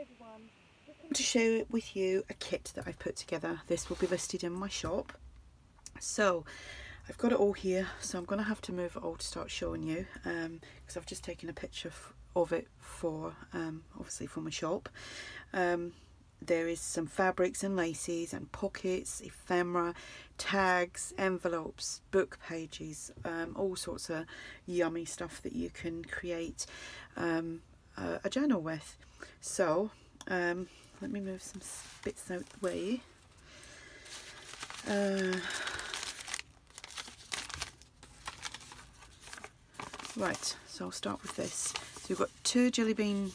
everyone, just want to share with you a kit that I've put together. This will be listed in my shop. So I've got it all here, so I'm going to have to move it all to start showing you, because I've just taken a picture of it for obviously for my shop. There is some fabrics and laces and pockets, ephemera, tags, envelopes, book pages, all sorts of yummy stuff that you can create a journal with. So let me move some bits out the way. Right, so I'll start with this. So we've got two jelly bean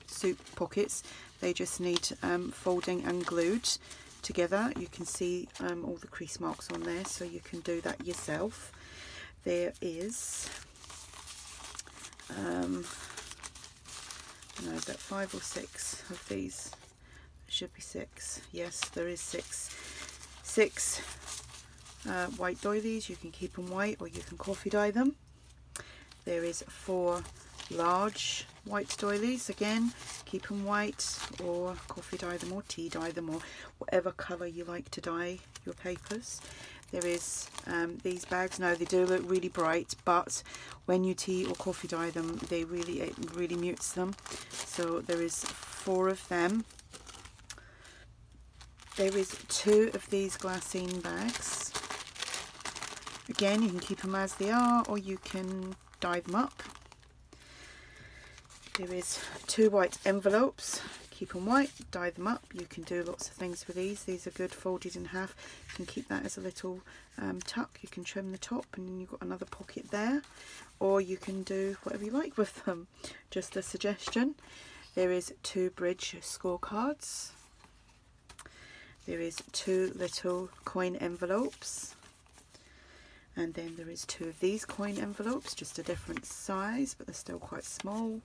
soup pockets. They just need folding and glued together. You can see all the crease marks on there, so you can do that yourself. There is is that 5 or 6 of these? There should be 6. Yes, there is 6. 6 white doilies. You can keep them white or you can coffee dye them. There is 4 large white doilies. Again, keep them white or coffee dye them or tea dye them or whatever colour you like to dye your papers. There is these bags. Now they do look really bright, but when you tea or coffee dye them, it really mutes them. So there is 4 of them. There is 2 of these Glassine bags. Again, you can keep them as they are, or you can dye them up. There is 2 white envelopes. Keep them white, dye them up. You can do lots of things with these. These are good folded in half. You can keep that as a little tuck. You can trim the top and then you've got another pocket there. Or you can do whatever you like with them. Just a suggestion. There is 2 bridge scorecards. There is 2 little coin envelopes. And then there is 2 of these coin envelopes, just a different size, but they're still quite small.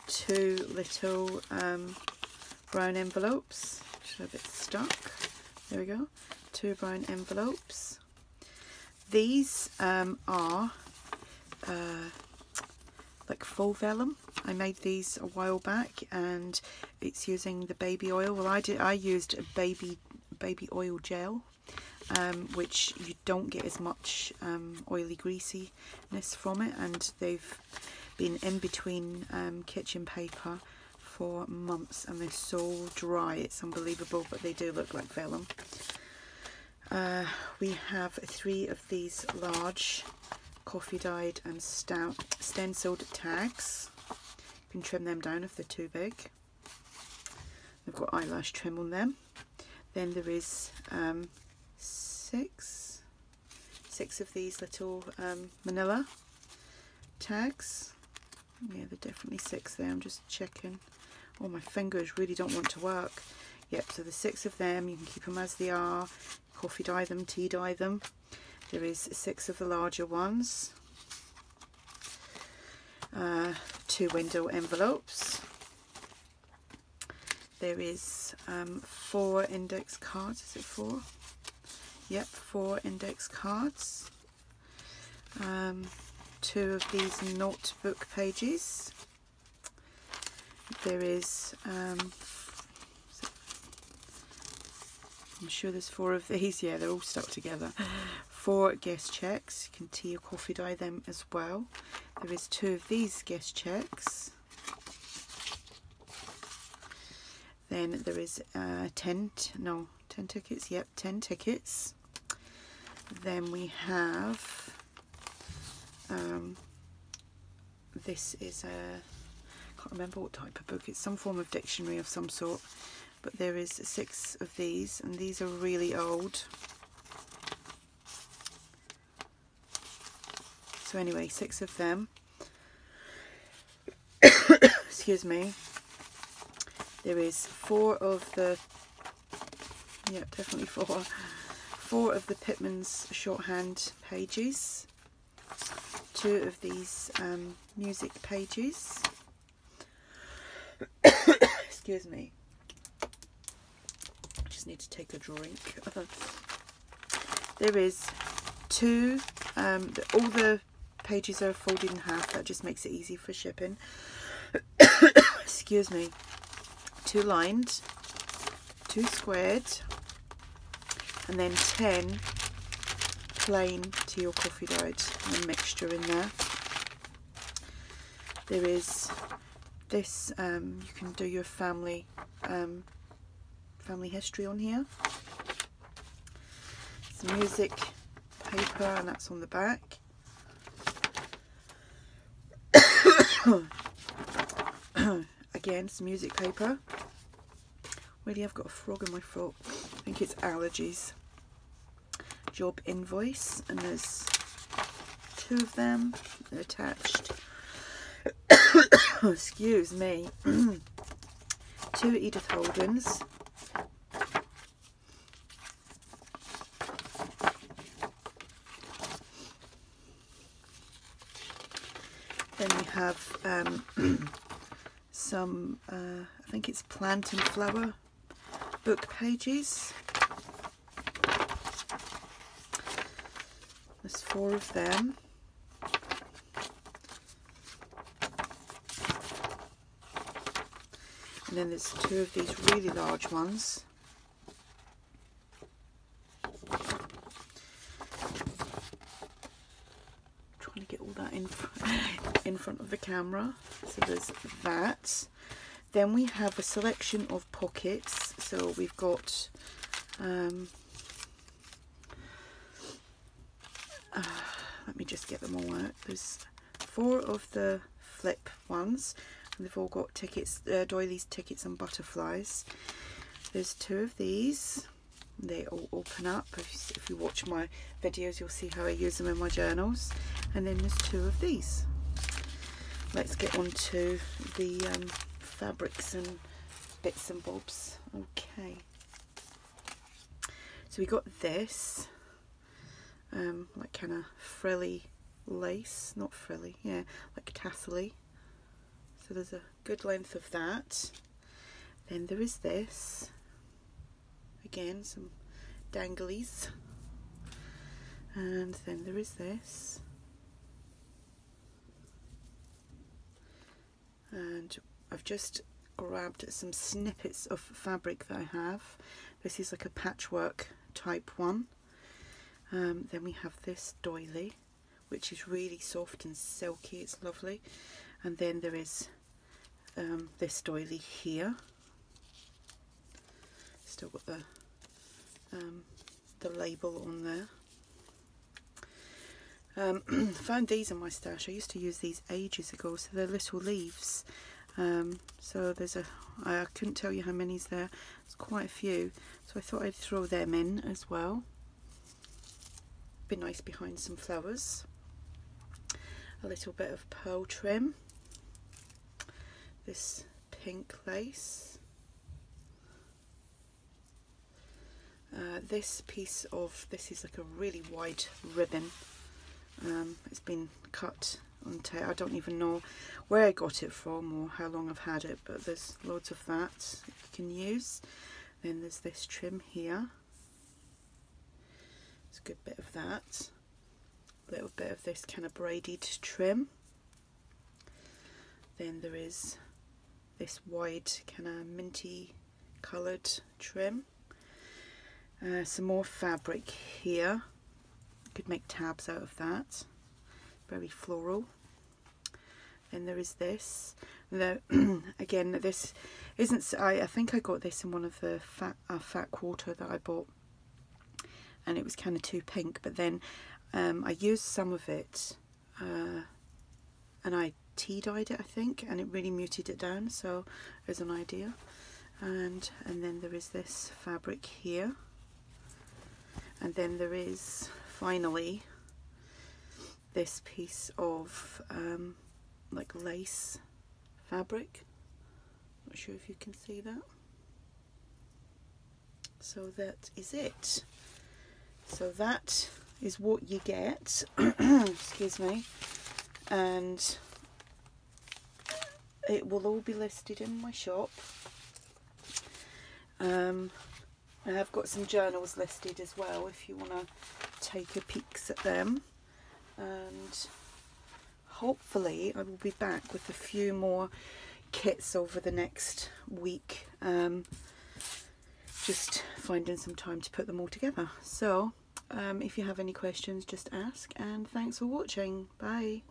2 little brown envelopes, which are a bit stuck. There we go. 2 brown envelopes. These are like full vellum. I made these a while back, and it's using the baby oil. Well, I used a baby oil gel, which you don't get as much oily greasiness from it, and they've been in between kitchen paper for months and they're so dry, it's unbelievable, but they do look like vellum. We have 3 of these large coffee dyed and stenciled tags. You can trim them down if they're too big. They've got eyelash trim on them. Then there is 6 of these little manila tags. Yeah, there are definitely 6 there. I'm just checking. Oh, my fingers really don't want to work. Yep, so there's 6 of them. You can keep them as they are. Coffee dye them, tea dye them. There is 6 of the larger ones. 2 window envelopes. There is 4 index cards. Is it 4? Yep, 4 index cards. 2 of these notebook pages. There is, I'm sure there's 4 of these. Yeah, they're all stuck together. 4 guest checks. You can tea or coffee dye them as well. There is 2 of these guest checks. Then there is 10 tickets. Yep, 10 tickets. Then we have this is a, I can't remember what type of book, it's some form of dictionary of some sort, but there is 6 of these, and these are really old. So anyway, 6 of them. Excuse me. There is 4 of the, yeah, definitely 4 of the Pitman's shorthand pages. 2 of these music pages. Excuse me. I just need to take a drink. There is 2, all the pages are folded in half. That just makes it easy for shipping. excuse me, 2 lined, 2 squared, and then 10 plain to your coffee dyed, and a mixture in there. There is this, you can do your family history on here. Some music paper, and that's on the back. Again, some music paper. Really, I've got a frog in my throat. I think it's allergies. Job invoice, and there's 2 of them. They're attached. Excuse me. 2 Edith Holdens. Then we have some, I think it's plant and flower book pages. There's 4 of them. And then there's 2 of these really large ones. Trying to get all that in front of the camera. So there's that. Then we have a selection of pockets. So we've got let me just get them all out. There's 4 of the flip ones, and they've all got tickets, doilies, tickets and butterflies. There's 2 of these. They all open up. If you watch my videos, you'll see how I use them in my journals. And then there's 2 of these. Let's get on to the fabrics and bits and bobs. Okay. So we got this. Like kind of frilly lace, not frilly, yeah, like tassely. So there's a good length of that. Then there is this, again some danglies, and then there is this, and I've just grabbed some snippets of fabric that I have. This is like a patchwork type one. Then we have this doily, which is really soft and silky, it's lovely. And then there is this doily here. Still got the label on there. Found these in my stash. I used to use these ages ago. So they're little leaves. So there's I couldn't tell you how many's there. There's quite a few. So I thought I'd throw them in as well. Be nice behind some flowers. A little bit of pearl trim. This pink lace. This piece of, this is like a really wide ribbon. It's been cut onto, I don't even know where I got it from or how long I've had it, but there's loads of that you can use. Then there's this trim here. It's a good bit of that. A little bit of this kind of braided trim. Then there is this wide kind of minty coloured trim. Some more fabric here. You could make tabs out of that. Very floral. Then there is this. Again, this isn't. I think I got this in one of the fat quarter that I bought, and it was kind of too pink. But then I used some of it, and I tea dyed it, I think, and it really muted it down. So there's an idea. And then there is this fabric here. And then there is finally this piece of like lace fabric. Not sure if you can see that. So that is it. So that is what you get. Excuse me. And it will all be listed in my shop. I have got some journals listed as well if you want to take a peek at them. And hopefully I will be back with a few more kits over the next week, just finding some time to put them all together. So if you have any questions, just ask, and thanks for watching. Bye.